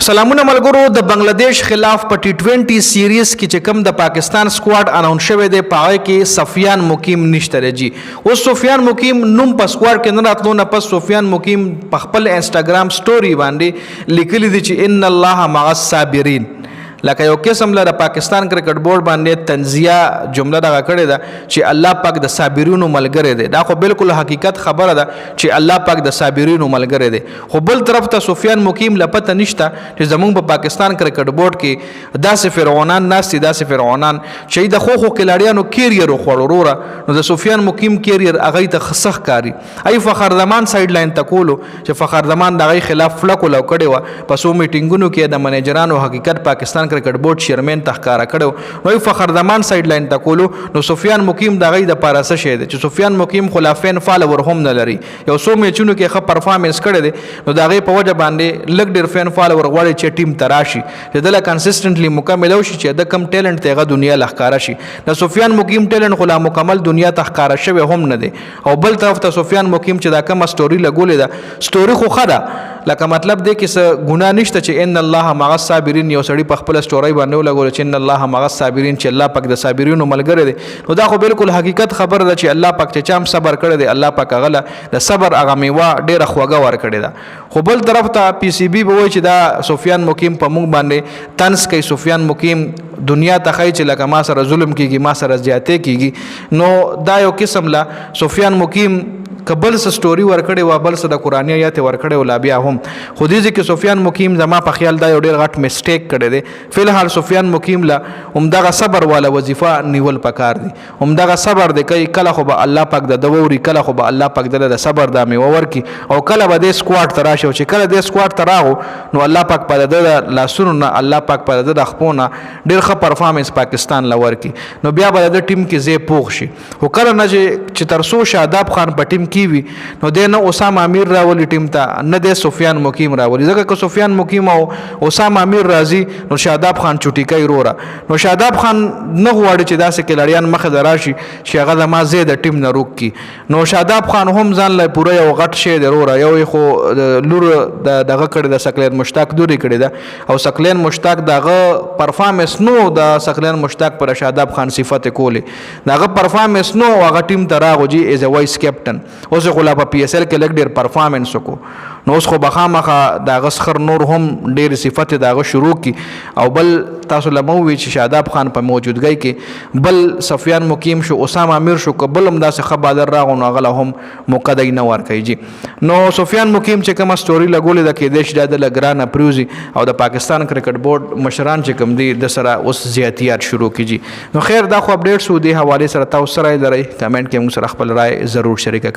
سلامونه ملګرو د بنگلاديش خلاف په टी20 سیریز کې چې کوم د پاکستان سکواډ اناونس شوی دی پای کې سفیان مقیم نشته رجی او سفیان مقیم نوم په سکواډ کې نه راتلو نه پس سفیان مقیم په خپل انستګرام سټوري باندې لیکلی دی چې ان الله مع الصابرین لکه یو قسم له پاکستان کرکټ بورډ باندې تنزیه جمله دا کړې ده چې الله پاک د صابرینو ملګری دی دا خو بالکل حقیقت خبره ده چې الله پاک د صابرینو ملګری دی خو بل طرف ته سفیان مقیم لپته نشته چې زمونږ په پاکستان کرکټ بورډ کې داسې فرعونان ناستي داسې فرعونان چې د خو کلاړیانو کیریئر خوړوره نو د سفیان مقیم کیریئر هغه ته خسخ کاری ای فخر زمان سایډ لاین تکولو چې فخر زمان دغه خلاف فلکو لو کړي و په سو میټینګونو کې د منیجرانو حقیقت پاکستان کرکټ بورډ چیرمن تخکارا کړو نو فخر زمان سایډ لاین تکولو نو سفیان مقیم دغه د پاراسه شه دي چې سفیان مقیم خلافین فالوور هم نه لري یو سو میچونو کې ښه پرفارمنس کړی دی نو دغه په وجه باندې لګ ډیر فین فالوور غواړي چې ټیم تراشي چې دله کنسستنټلی مکمل او شي چې د کم ټیلنټ تهغه دنیا لخکارا شي نو سفیان مقیم ټیلنټ خلا مکمل دنیا تخکارا شوی هم نه دی او بل طرف ته سفیان مقیم چې دا کوم سټوري لګولې ده سټوري خو خدا لکه مطلب دی کې څه ګناه نشته چې ان الله مع الصابرین یو سړی په خپل سټوري باندې ولګول چې ان الله مع الصابرین چې الله پاک د صابرینو ملګری دی نو دا خو بالکل حقیقت خبر ده چې الله پاک چې چام صبر کړی دی الله پاک غله د صبر هغه میوه ډیره خوږه ور کړی ده خو بل طرف ته پی سی بی به وای چې دا سفیان مقیم په موږ باندې طنز کوي سفیان مقیم دنیا ته خای چې لکه ما سره ظلم کیږي ما سره زیاتې کیږي نو دا یو قسم لا سفیان مقیم کبل س سټوري ورکړې و بل س د قرآنی آیات ورکړې و لا بیا هم خو دې چې سفیان مقیم زما په خیال دا یو ډیر غټ میسټیک کړی دی فلحال سفیان مقیم لا همدغه صبر والا وظیفه نیول پکار دی همدغه صبر دی کوي کله خو به الله پاک د دووري کله خو به الله پاک د صبر د میوه ورکی او کله به د سکواډ تراشه چې کله د سکواډ تراغو نو الله پاک په د لاسونو نه الله پاک په د خپونه ډیر ښه پرفارمنس پاکستان لور کی نو بیا به د ټیم کې زی پوښ شي خو کله نه چې ترسو شاداب خان په ټیم وي نو د نه اسامه امیر راولي ټیم ته نه د سفیان مقیم راولي ځکه که سفیان مقیم او اسامه امیر راځي نو شاداب خان چټی کوي رورا نو شاداب خان نه غواړي چې داسې کلاړیان مخه دراشي چې هغه د ما زید ټیم نه روک کی نو شاداب خان هم ځان له پوره یو غټ شی دی رورا یو خو لور دغه کړی د سکلین مشتاق دوری کړی ده او سکلین مشتاق دغه پرفارمنس نو د سکلین مشتاق پر شاداب خان صفت کولی دغه پرفارمنس نو هغه ټیم ته راغوجي ایز ا وایس کیپټن اوس خو لا په پی اس ال کې لګ ډیر پرفارمنس وکړو نو اوس خو بخامخه د غسخر نور هم ډیر صفت دغه شروع کی او بل تاسو لموي چې شاداب خان په موجودګۍ کې بل سفیان مقیم شو اسامه امیر شو قبل هم داسې خبر راغو نو غله هم مقدای نه ور کوي نو سفیان مقیم چې کوم سټوري لګولې د کې دیش د لګران پروزي او د پاکستان کرکټ بورډ مشران چې کوم دي د سره اوس زیاتیات شروع کیږي نو خیر دا خو اپډیټ سو دی حواله سره تاسو سره لري کمنټ کې موږ سره خپل رائے ضرور شریک